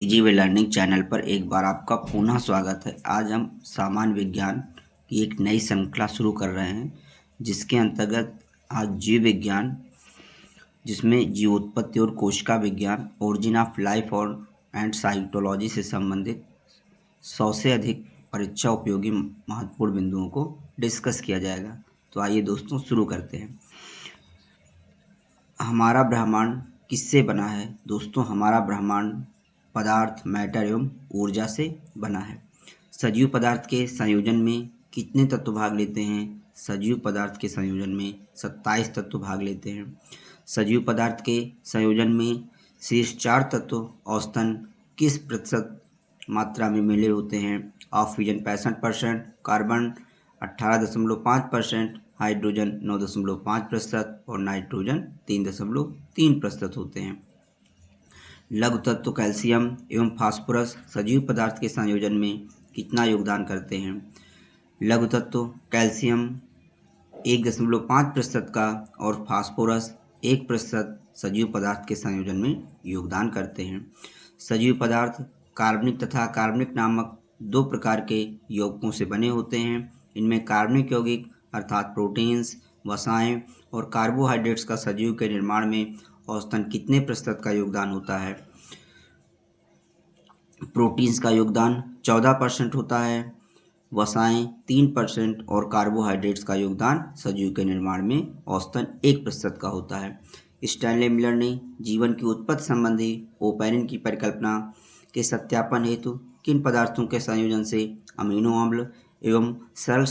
Easy way learning channel पर एक बार आपका पुनः स्वागत है। आज हम सामान्य विज्ञान की एक नई श्रृंखला शुरू कर रहे हैं, जिसके अंतर्गत आज जीव विज्ञान, जिसमें जीवोत्पत्ति और कोशिका विज्ञान, ओरिजिन ऑफ लाइफ और एंड साइटोलॉजी से संबंधित 100 से अधिक परीक्षा उपयोगी महत्वपूर्ण बिंदुओं को डिस्कस किया जाएगा। तो आइए दोस्तों शुरू करते हैं। हमारा ब्रह्मांड किससे बना है? दोस्तों, हमारा ब्रह्मांड पदार्थ, मैटर एवं ऊर्जा से बना है। सजीव पदार्थ के संयोजन में कितने तत्व भाग लेते हैं? सजीव पदार्थ के संयोजन में 27 तत्व भाग लेते हैं। सजीव पदार्थ के संयोजन में शीर्ष 4 तत्व औसतन किस प्रतिशत मात्रा में मिले होते हैं? ऑक्सीजन 65%, कार्बन 18.5%, हाइड्रोजन 9.5% और नाइट्रोजन 3.3% होते हैं। लघु तत्व कैल्शियम एवं फास्फोरस सजीव पदार्थ के संयोजन में कितना योगदान करते हैं? लघु तत्व कैल्शियम 1.5% का और फास्फोरस 1% सजीव पदार्थ के संयोजन में योगदान करते हैं। सजीव पदार्थ कार्बनिक तथा अकार्बनिक नामक 2 प्रकार के यौगिकों से बने होते हैं। इनमें कार्बनिक यौगिक अर्थात प्रोटीन्स, वसाएं और कार्बोहाइड्रेट्स का सजीव के निर्माण में औसतन कितने प्रतिशत का योगदान होता है? प्रोटीन्स का योगदान 14% होता है, वसाएं 3% और कार्बोहाइड्रेट्स का योगदान सजीव के निर्माण में औसतन 1% का होता है। स्टैनले मिलर ने जीवन की उत्पत्ति संबंधी ओपेरिन की परिकल्पना के सत्यापन हेतु किन पदार्थों के संयोजन से अमीनो अम्ल एवं सरल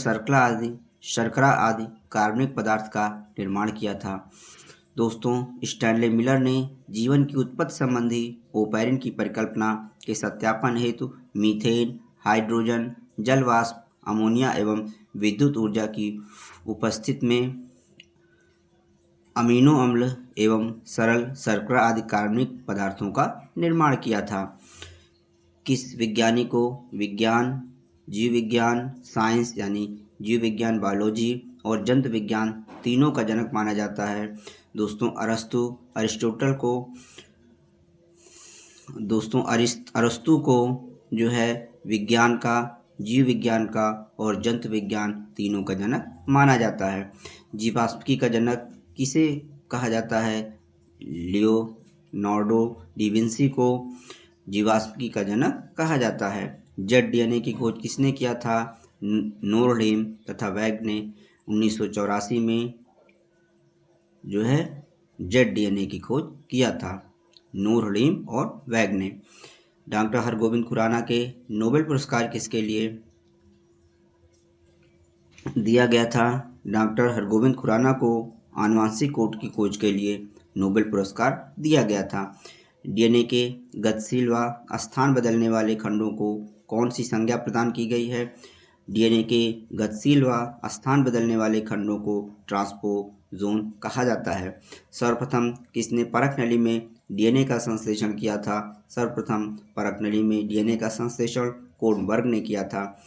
शर्करा आदि कार्बनिक पदार्थ का निर्माण किया था? दोस्तों, स्टैनले मिलर ने जीवन की उत्पत्ति संबंधी ओपेरिन की परिकल्पना के सत्यापन हेतु मीथेन, हाइड्रोजन, जल वाष्प, अमोनिया एवं विद्युत ऊर्जा की उपस्थिति में अमीनो अम्ल एवं सरल शर्करा आदि कार्बनिक पदार्थों का निर्माण किया था। किस विज्ञानी को विज्ञान, जीव विज्ञान, साइंस यानी जीव विज्ञान बायोलॉजी और जंतु विज्ञान तीनों का जनक माना जाता है? दोस्तों, अरस्तु को जो है विज्ञान का, जीव विज्ञान का और जंतु विज्ञान तीनों का जनक माना जाता है। जीवाश्मिकी का जनक किसे कहा जाता है? लियोनार्डो डी विंसी को जीवाश्मिकी का जनक कहा जाता है। जेड डीएनए की खोज किसने किया था? नोरडीम तथा वैग ने 1984 में जो है जेड डीएनए की खोज किया था, नूरडीम और वैग ने। डॉक्टर हरगोविंद खुराना के नोबेल पुरस्कार किसके लिए दिया गया था? डॉक्टर हरगोविंद खुराना को आनुवांशिक कोड की खोज के लिए नोबेल पुरस्कार दिया गया था। डीएनए के गतिशील व स्थान बदलने वाले खंडों को कौन सी संज्ञा प्रदान की गई है? डीएनए के गतिशील व स्थान बदलने वाले खंडों को ट्रांसपोज़ोन कहा जाता है। सर्वप्रथम किसने परख नली में डीएनए का संश्लेषण किया था? सर्वप्रथम परख नली में डीएनए का संश्लेषण कोर्नबर्ग ने किया था।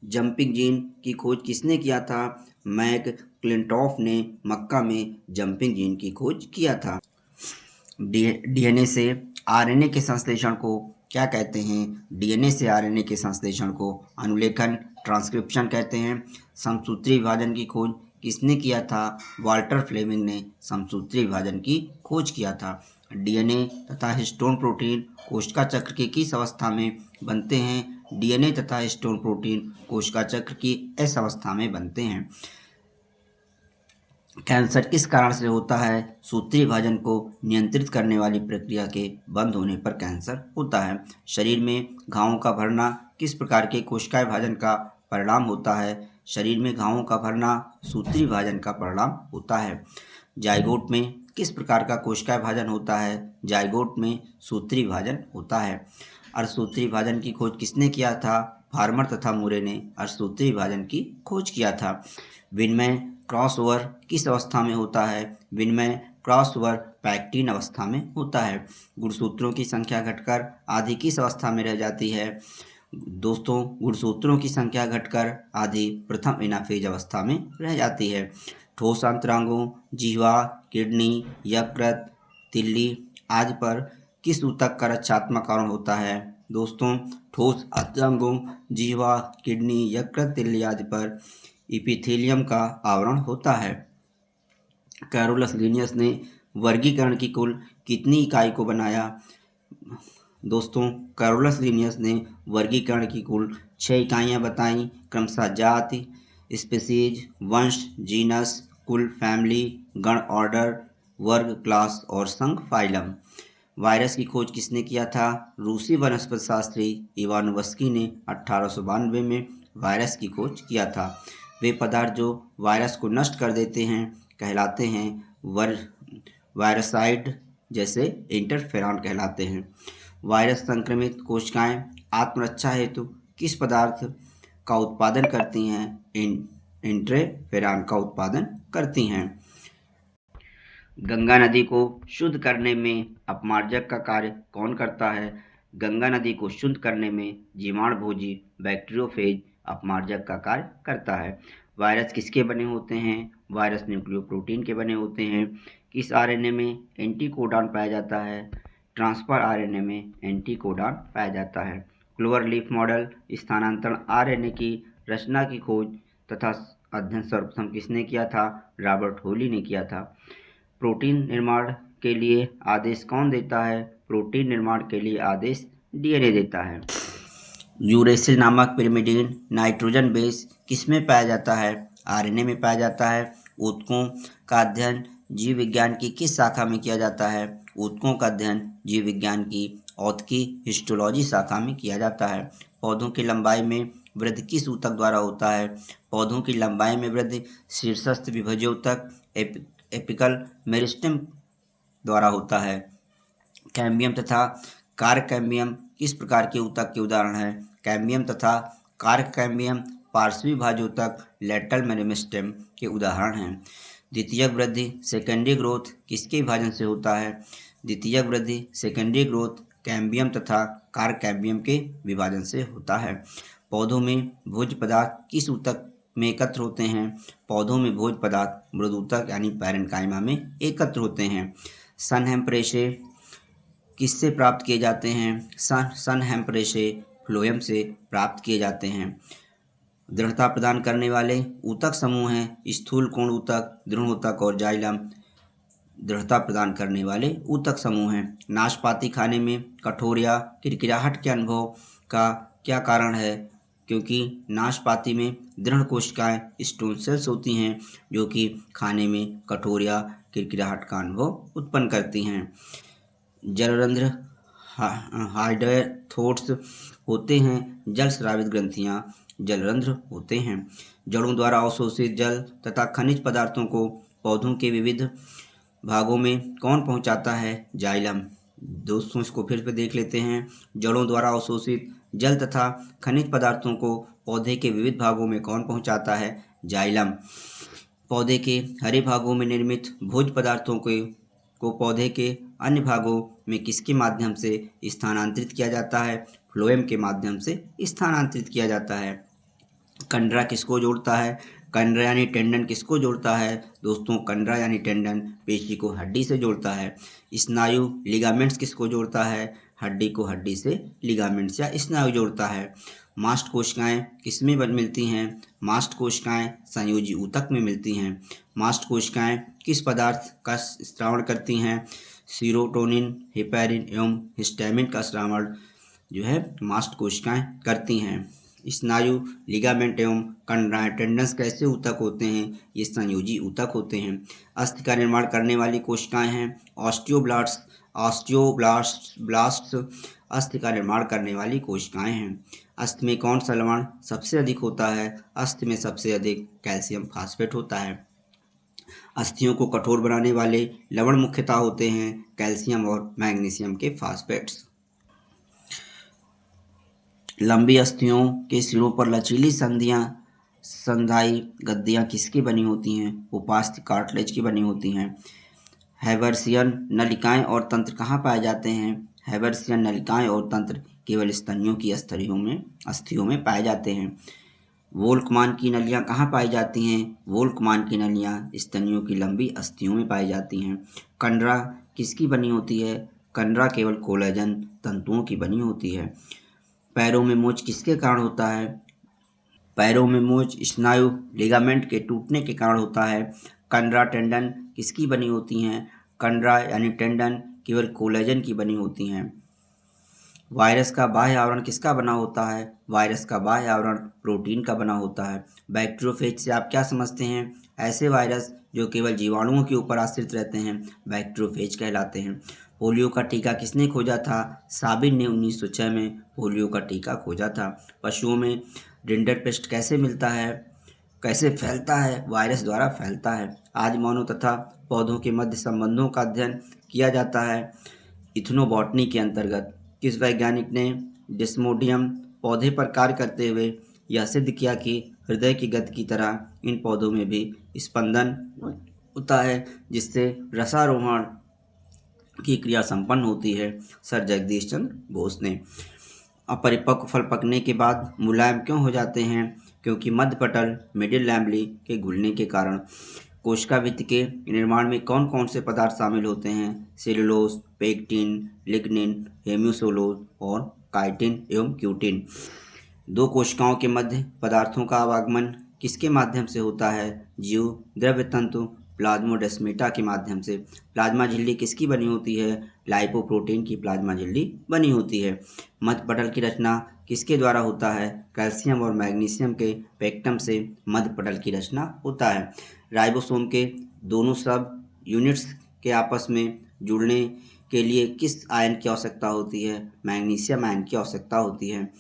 जंपिंग जीन की खोज किसने किया था? मैक क्लिंटॉफ ने मक्का में जंपिंग जीन की खोज किया था। डीएनए से आरएनए के संश्लेषण को क्या कहते हैं? डीएनए से आरएनए के संश्लेषण को अनुलेखन, ट्रांसक्रिप्शन कहते हैं। समसूत्री विभाजन की खोज किसने किया था? वाल्टर फ्लेमिंग ने समसूत्री विभाजन की खोज किया था। डीएनए तथा हिस्टोन प्रोटीन कोशिका चक्र की किस अवस्था में बनते हैं? डीएनए तथा हिस्टोन प्रोटीन कोशिका चक्र की एस अवस्था में बनते हैं। कैंसर किस कारण से होता है? सूत्री विभाजन को नियंत्रित करने वाली प्रक्रिया के बंद होने पर कैंसर होता है। शरीर में घावों का भरना किस प्रकार के कोशिका विभाजन का परिणाम होता है? शरीर में घावों का भरना सूत्री विभाजन का परिणाम होता है। जाइगोट में किस प्रकार का कोशिका विभाजन होता है? जाइगोट में सूत्री विभाजन होता है। अर्धसूत्री विभाजन की खोज किसने किया था? फार्मर तथा मुरे ने अर्धसूत्री विभाजन की खोज किया था। विनिमय क्रॉसओवर किस अवस्था में होता है? विनिमय क्रॉसओवर पैक्टिन अवस्था में होता है। गुणसूत्रों की संख्या घटकर आधी किस अवस्था में रह जाती है? दोस्तों, गुणसूत्रों की संख्या घटकर आधी प्रथम एनाफेज अवस्था में रह जाती है। ठोस अंतरांगों जिह्वा, किडनी, यकृत, तिल्ली आदि पर किस ऊतक का रक्षात्मक कारण होता है? दोस्तों, ठोस अंगों, जीवा, किडनी, यकृत, तिल्ली आदि पर इपिथेलियम का आवरण होता है। कैरोलस लिनियस ने वर्गीकरण की कुल कितनी इकाई को बनाया? दोस्तों, कैरोलस लिनियस ने वर्गीकरण की कुल 6 इकाइयाँ बताईं, क्रमशः जाति, स्पीसीज, वंश, जीनस, कुल, फैमिली, गण, ऑर्डर, वर्ग, क्लास और संघ, फाइलम। वायरस की खोज किसने किया था? रूसी वनस्पति शास्त्री इवानोव्स्की ने 1892 में वायरस की खोज किया था। वे पदार्थ जो वायरस को नष्ट कर देते हैं कहलाते हैं वायरसाइड, जैसे इंटरफेरॉन कहलाते हैं। वायरस संक्रमित कोशिकाएं आत्मरक्षा हेतु किस पदार्थ का उत्पादन करती हैं? इंटरफेरॉन का उत्पादन करती हैं। गंगा नदी को शुद्ध करने में अपमार्जक का कार्य कौन करता है? गंगा नदी को शुद्ध करने में जीवाणुभोजी बैक्टीरियोफेज अपमार्जक का कार्य करता है। वायरस किसके बने होते हैं? वायरस न्यूक्लियोप्रोटीन के बने होते हैं। किस आरएनए में एंटीकोडॉन पाया जाता है? ट्रांसफर आरएनए में एंटीकोडॉन पाया जाता है। क्लोवरलीफ मॉडल स्थानांतरण आरएनए की रचना की खोज तथा अध्ययन सर्वप्रथम किसने किया था? रॉबर्ट होली ने किया था। प्रोटीन निर्माण के लिए आदेश कौन देता है? प्रोटीन निर्माण के लिए आदेश डीएनए देता है। यूरेसिल नामक पिरिमिडीन नाइट्रोजन बेस किसमें पाया जाता है? आरएनए में पाया जाता है। ऊतकों का अध्ययन जीव विज्ञान की किस शाखा में किया जाता है? ऊतकों का अध्ययन जीव विज्ञान की औतकी हिस्टोलॉजी शाखा में किया जाता है। पौधों की लंबाई में वृद्धि किस ऊतक द्वारा होता है? पौधों की लंबाई में वृद्धि शीर्षस्थ विभज्य ऊतक एपिकल मेरिस्टेम द्वारा होता है। कैम्बियम तथा कार्क कैम्बियम किस प्रकार के ऊतक के उदाहरण हैं? कैम्बियम तथा कार्क कैम्बियम पार्श्वी भाज्य ऊतक लेटरल मेरिस्टेम के उदाहरण हैं। द्वितीयक वृद्धि सेकेंडरी ग्रोथ किसके विभाजन से होता है? द्वितीयक वृद्धि सेकेंडरी ग्रोथ कैम्बियम तथा कार्क कैम्बियम के विभाजन से होता है। पौधों में भोज्य पदार्थ किस ऊतक में एकत्र होते हैं? पौधों में भोज्य पदार्थ मृदूतक यानी पैरेन्काइमा में एकत्र होते हैं। सन हेम्प्रेशे किससे प्राप्त किए जाते हैं? सन हेम्प्रेशे फ्लोएम से प्राप्त किए जाते हैं। दृढ़ता प्रदान करने वाले ऊतक समूह हैं स्थूल कोण ऊतक, दृढ़ ऊतक और जाइलम। दृढ़ता प्रदान करने वाले ऊतक समूह हैं। नाशपाती खाने में कठोर या किरकिराहट के अनुभव का क्या कारण है? क्योंकि नाशपाती में दृढ़ कोशिकाएं स्टोन सेल्स होती हैं जो कि खाने में कठोर या किरकिराहट का अनुभव उत्पन्न करती हैं। जलरंध्र हाइड्रोथोट्स होते हैं। जल स्रावित ग्रंथियां जलरंध्र होते हैं। जड़ों द्वारा अवशोषित जल तथा खनिज पदार्थों को पौधों के विविध भागों में कौन पहुंचाता है? जाइलम। दोस्तों, इसको फिर से देख लेते हैं। जड़ों द्वारा अवशोषित जल तथा खनिज पदार्थों को पौधे के विविध भागों में कौन पहुंचाता है? जाइलम। पौधे के हरे भागों में निर्मित भोज्य पदार्थों को पौधे के अन्य भागों में किसके माध्यम से स्थानांतरित किया जाता है? फ्लोएम के माध्यम से स्थानांतरित किया जाता है। कंडरा किसको जोड़ता है? कंडरा यानी टेंडन किसको जोड़ता है? दोस्तों, कंडरा यानी टेंडन पेशी को हड्डी से जोड़ता है। स्नायु लिगामेंट्स किसको जोड़ता है? हड्डी को हड्डी से लिगामेंट्स या स्नायु जोड़ता है। मास्ट कोशिकाएं किसमें मिलती हैं? मास्ट कोशिकाएं संयोजी ऊतक में मिलती हैं। मास्ट कोशिकाएं किस पदार्थ का स्रावण करती हैं? सीरोटोनिन, हेपेरिन एवं हिस्टामिन का स्रावण जो है मास्ट कोशिकाएं करती हैं। स्नायु लिगामेंट एवं कंडरा टेंडन्स कैसे ऊतक होते हैं? ये संयोजी ऊतक होते हैं। अस्थि का निर्माण करने वाली कोशिकाएं हैं ऑस्टियोब्लास्ट्स अस्थि का निर्माण करने वाली कोशिकाएं हैं। अस्थि में कौन सा लवण सबसे अधिक होता है? अस्थि में सबसे अधिक कैल्शियम फास्फेट होता है। अस्थियों को कठोर बनाने वाले लवण मुख्यतः होते हैं कैल्शियम और मैग्नीशियम के फास्फेट्स। लंबी अस्थियों के सिरों पर लचीली संधाई गद्दियाँ किसकी बनी होती हैं? उपास्थि कार्टिलेज की बनी होती हैं। हैवर्सियन नलिकाएं और तंत्र कहाँ पाए जाते हैं? हैवर्सियन नलिकाएं और तंत्र केवल स्तनियों की अस्थियों में पाए जाते हैं। वोल्कमान की नलियाँ कहाँ पाई जाती हैं? वोल्कमान की नलियाँ स्तनियों की लंबी अस्थियों में पाई जाती हैं। कंडरा किसकी बनी होती है? कंडरा केवल कोलेजन तंतुओं की बनी होती है। पैरों में मोच किसके कारण होता है? पैरों में मोच स्नायु लिगामेंट के टूटने के कारण होता है। कंडरा टेंडन किसकी बनी होती हैं? कंडरा यानी टेंडन केवल कोलेजन की बनी होती हैं। वायरस का बाह्य आवरण किसका बना होता है? वायरस का बाह्य आवरण प्रोटीन का बना होता है। बैक्टीरियोफेज से आप क्या समझते हैं? ऐसे वायरस जो केवल जीवाणुओं के ऊपर आश्रित रहते हैं बैक्टीरियोफेज कहलाते हैं। पोलियो का टीका किसने खोजा था? साबिन ने 1906 में पोलियो का टीका खोजा था। पशुओं में रिंडरपेस्ट कैसे मिलता है, कैसे फैलता है? वायरस द्वारा फैलता है। आज मानव तथा पौधों के मध्य संबंधों का अध्ययन किया जाता है इथनोबॉटनी के अंतर्गत। किस वैज्ञानिक ने डिस्मोडियम पौधे पर कार्य करते हुए यह सिद्ध किया कि हृदय की गति की तरह इन पौधों में भी स्पंदन होता है, जिससे रसारोहण की क्रिया संपन्न होती है? सर जगदीश चंद्र बोस ने। अपरिपक्व फल पकने के बाद मुलायम क्यों हो जाते हैं? क्योंकि मध्य पटल मिडिल लैम्बली के घुलने के कारण। कोशिका भित्ति के निर्माण में कौन कौन से पदार्थ शामिल होते हैं? सेलुलोज, पेक्टिन, लिग्निन, हेम्यूसोलोज और काइटिन एवं क्यूटिन। दो कोशिकाओं के मध्य पदार्थों का आवागमन किसके माध्यम से होता है? जीव द्रव्य तंतु प्लाज्मोडेस्माटा के माध्यम से। प्लाज्मा झिल्ली किसकी बनी होती है? लाइपोप्रोटीन की प्लाज्मा झिल्ली बनी होती है। मध्य पटल की रचना किसके द्वारा होता है? कैल्शियम और मैग्नीशियम के पेक्टम से मध्य पटल की रचना होता है। राइबोसोम के दोनों सब यूनिट्स के आपस में जुड़ने के लिए किस आयन की आवश्यकता होती है? मैग्नीशियम आयन की आवश्यकता होती है।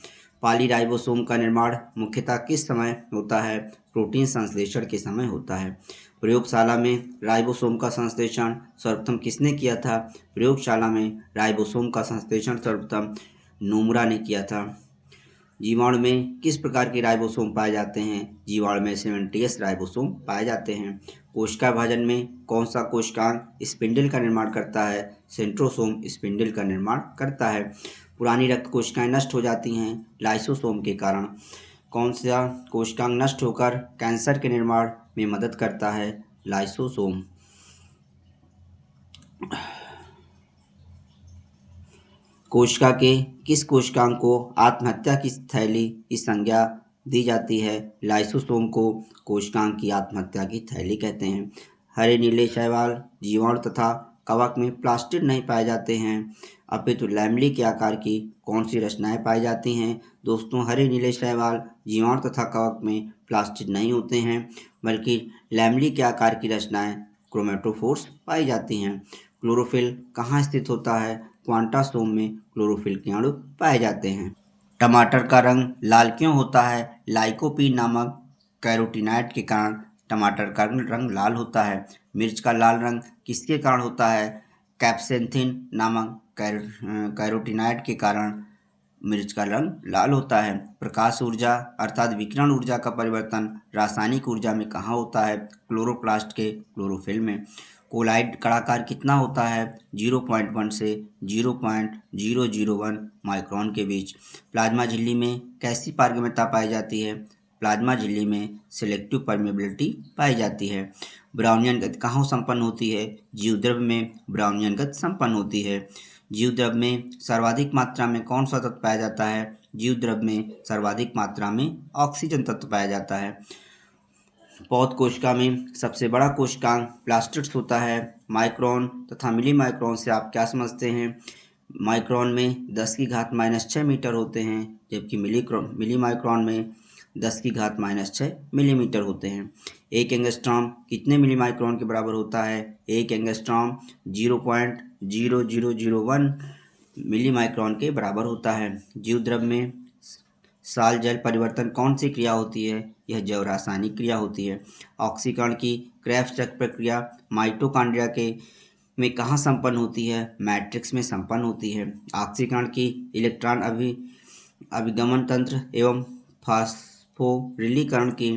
पॉलीराइबोसोम का निर्माण मुख्यतः किस समय होता है? प्रोटीन संश्लेषण के समय होता है। प्रयोगशाला में राइबोसोम का संश्लेषण सर्वप्रथम किसने किया था? प्रयोगशाला में राइबोसोम का संश्लेषण सर्वप्रथम नोमुरा ने किया था। जीवाणु में किस प्रकार के राइबोसोम पाए जाते हैं? जीवाणु में 70S राइबोसोम पाए जाते हैं। कोशिका विभाजन में कौन सा कोशिकांग स्पिंडल का निर्माण करता है? सेंट्रोसोम स्पिंडल का निर्माण करता है। पुरानी रक्त कोशिकाएं नष्ट हो जाती हैं लाइसोसोम के कारण। कौन सा कोशिकांग नष्ट होकर कैंसर के निर्माण में मदद करता है? लाइसोसोम। कोशिका के किस कोशिकांग को आत्महत्या की थैली की संज्ञा दी जाती है? लाइसोसोम को कोशिकांग की आत्महत्या की थैली कहते हैं। हरे नीले शैवाल जीवाणु तथा कवक में प्लास्टिड नहीं पाए जाते हैं, अपितु लैमली के आकार की कौन सी रचनाएं पाई जाती हैं? दोस्तों, हरे नीले शैवाल जीवाणु तथा कवक में प्लास्टिड नहीं होते हैं, बल्कि लैमली के आकार की रचनाएं क्रोमेटोफोर्स पाई जाती हैं। क्लोरोफिल कहाँ स्थित होता है? क्वांटासोम में क्लोरोफिल के अणु पाए जाते हैं। टमाटर का रंग लाल क्यों होता है? लाइकोपीन नामक कैरोटीनॉइड के कारण टमाटर का रंग लाल होता है। मिर्च का लाल रंग किसके कारण होता है? कैप्सेंथिन नामक कैरोटीनॉइड के कारण मिर्च का रंग लाल होता है। प्रकाश ऊर्जा अर्थात विकिरण ऊर्जा का परिवर्तन रासायनिक ऊर्जा में कहाँ होता है? क्लोरोप्लास्ट के क्लोरोफिल में। कोलाइड कणाकार कितना होता है? 0.1 से 0.001 माइक्रोन के बीच। प्लाज्मा झिल्ली में कैसी पारगम्यता पाई जाती है? प्लाज्मा झिल्ली में सिलेक्टिव परमेबिलिटी पाई जाती है। ब्राउनियन गति कहाँ संपन्न होती है? जीवद्रव्य में ब्राउनियन गति संपन्न होती है। जीवद्रव्य में सर्वाधिक मात्रा में कौन सा तत्व पाया जाता है? जीवद्रव्य में सर्वाधिक मात्रा में ऑक्सीजन तत्व पाया जाता है। पौध कोशिका में सबसे बड़ा कोशिकांग प्लास्टिड्स होता है। माइक्रोन तथा मिली माइक्रोन से आप क्या समझते हैं? माइक्रोन में 10⁻⁻6 मीटर होते हैं, जबकि मिली माइक्रोन में 10⁻⁻6 मिलीमीटर होते हैं। एक एंगस्ट्रॉम कितने मिली माइक्रोन के बराबर होता है? एक एंगस्ट्रॉम 0.0001 मिली माइक्रोन के बराबर होता है। जीवद्रव्य में साल जल परिवर्तन कौन सी क्रिया होती है? यह जैव रासायनिक क्रिया होती है। ऑक्सीकरण की क्रेब्स चक्र प्रक्रिया माइटोकॉन्ड्रिया के में कहाँ संपन्न होती है? मैट्रिक्स में संपन्न होती है। ऑक्सीकरण की इलेक्ट्रॉन अभिगमन तंत्र एवं फास्फोरिलीकरण की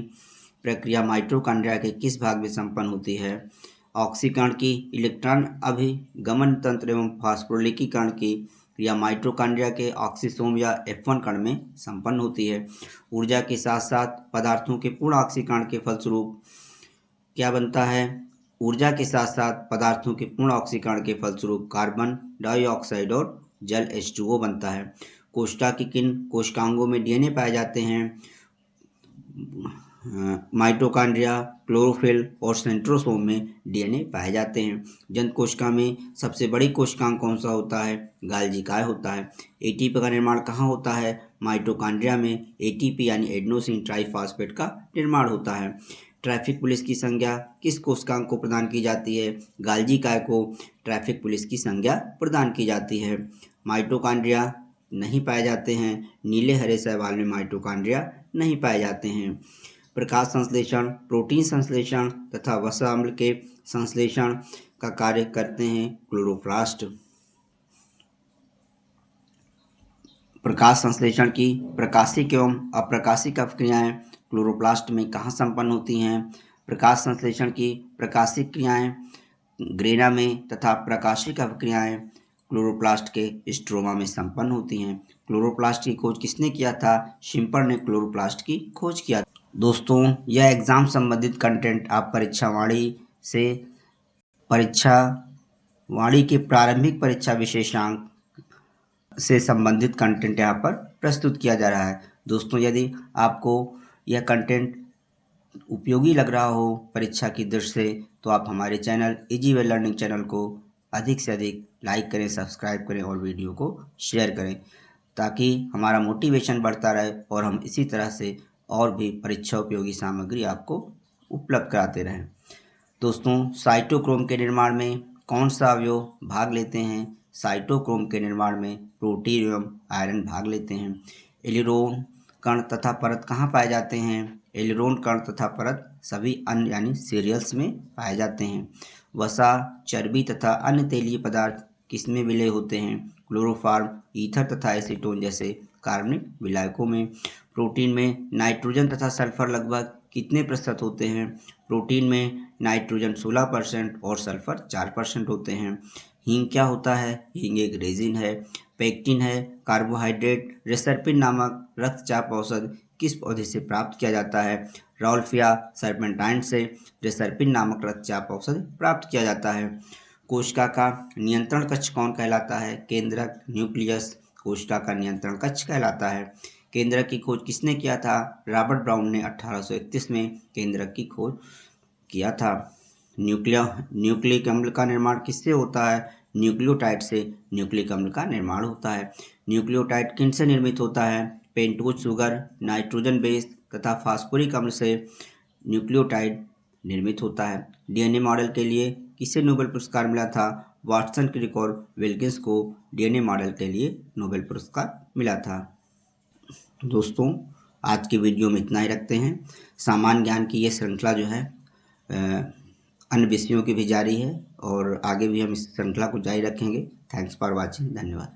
प्रक्रिया माइटोकॉन्ड्रिया के किस भाग में संपन्न होती है? ऑक्सीकरण की इलेक्ट्रॉन अभिगमन तंत्र एवं फास्फोरिलीकरण की क्रिया माइटोकॉन्ड्रिया के ऑक्सीसोम या F1 कण में संपन्न होती है। ऊर्जा के साथ साथ पदार्थों के पूर्ण ऑक्सीकरण के फलस्वरूप क्या बनता है? ऊर्जा के साथ साथ पदार्थों के पूर्ण ऑक्सीकरण के फलस्वरूप कार्बन डाइऑक्साइड और जल H2O बनता है। कोशिका की किन कोशिकांगों में डीएनए पाए जाते हैं? माइटोकॉन्ड्रिया, क्लोरोफिल और सेंट्रोसोम में डीएनए पाए जाते हैं। जंतु कोशिका में सबसे बड़ी कोशिकांग कौन सा होता है? गाल्जी काय होता है। एटीपी का निर्माण कहाँ होता है? माइटोकॉन्ड्रिया में एटीपी यानी एडेनोसिन ट्राइफॉस्फेट का निर्माण होता है। ट्रैफिक पुलिस की संज्ञा किस कोशिकांग को प्रदान की जाती है? गाल्जी काय को ट्रैफिक पुलिस की संज्ञा प्रदान की जाती है। माइटोकॉन्ड्रिया नहीं पाए जाते हैं। नीले हरे शैवाल में माइटोकॉन्ड्रिया नहीं पाए जाते हैं। प्रकाश संश्लेषण, प्रोटीन संश्लेषण तथा वसा अम्ल के संश्लेषण का कार्य करते हैं क्लोरोप्लास्ट। प्रकाश संश्लेषण की प्रकाशिक एवं अप्रकाशिक क्रियाएं क्लोरोप्लास्ट में कहाँ संपन्न होती हैं? प्रकाश संश्लेषण की प्रकाशिक क्रियाएं ग्रेना में तथा प्रकाशिक अभिक्रियाएं क्लोरोप्लास्ट के स्ट्रोमा में संपन्न होती हैं। क्लोरोप्लास्ट की खोज किसने किया था? शिम्पर ने क्लोरोप्लास्ट की खोज किया। दोस्तों, यह एग्जाम संबंधित कंटेंट आप परीक्षावाणी के प्रारंभिक परीक्षा विशेषांक से संबंधित कंटेंट यहाँ पर प्रस्तुत किया जा रहा है। दोस्तों, यदि आपको यह कंटेंट उपयोगी लग रहा हो परीक्षा की दृष्टि से, तो आप हमारे channel easy way learning channel को अधिक से अधिक लाइक करें, सब्सक्राइब करें और वीडियो को शेयर करें, ताकि हमारा मोटिवेशन बढ़ता रहे और हम इसी तरह से और भी परीक्षा उपयोगी सामग्री आपको उपलब्ध कराते रहें। दोस्तों, साइटोक्रोम के निर्माण में कौन सा अवयव भाग लेते हैं? साइटोक्रोम के निर्माण में प्रोटीन एवं आयरन भाग लेते हैं। एलिरोन कण तथा परत कहाँ पाए जाते हैं? एलिरोन कण तथा परत सभी अन्य यानी सीरियल्स में पाए जाते हैं। वसा, चर्बी तथा अन्य तेलीय पदार्थ किसमें विलय होते हैं? क्लोरोफॉर्म, ईथर तथा एसीटोन जैसे कार्बनिक विलायकों में। प्रोटीन में नाइट्रोजन तथा सल्फर लगभग कितने प्रतिशत होते हैं? प्रोटीन में नाइट्रोजन 16% और सल्फर 4% होते हैं। हींग क्या होता है? हींग एक रेजिन है। पेक्टिन है कार्बोहाइड्रेट। रेसरपिन नामक रक्तचाप औषध किस पौधे से प्राप्त किया जाता है? रॉल्फिया सर्पेंटाइन से रेसरपिन नामक रक्तचाप औषध प्राप्त किया जाता है। कोशिका का नियंत्रण कक्ष कौन कहलाता है? केंद्रक, न्यूक्लियस कोशिका का नियंत्रण कक्ष कहलाता है। केंद्रक की खोज किसने किया था? रॉबर्ट ब्राउन ने 1831 में केंद्रक की खोज किया था। न्यूक्लिक अम्ल का निर्माण किससे होता है? न्यूक्लियोटाइड से न्यूक्लिक अम्ल का निर्माण होता है। न्यूक्लियोटाइड किन से निर्मित होता है? पेंटोज शुगर, नाइट्रोजन बेस तथा फास्फोरिक अम्ल से न्यूक्लियोटाइड निर्मित होता है। डीएनए मॉडल के लिए किसे नोबेल पुरस्कार मिला था? वाटसन, क्रिक और विल्किंस को डीएनए मॉडल के लिए नोबेल पुरस्कार मिला था। दोस्तों, आज की वीडियो में इतना ही रखते हैं। सामान्य ज्ञान की ये श्रृंखला जो है अन्य विषयों की भी जारी है और आगे भी हम इस श्रृंखला को जारी रखेंगे। Thanks for watching. धन्यवाद।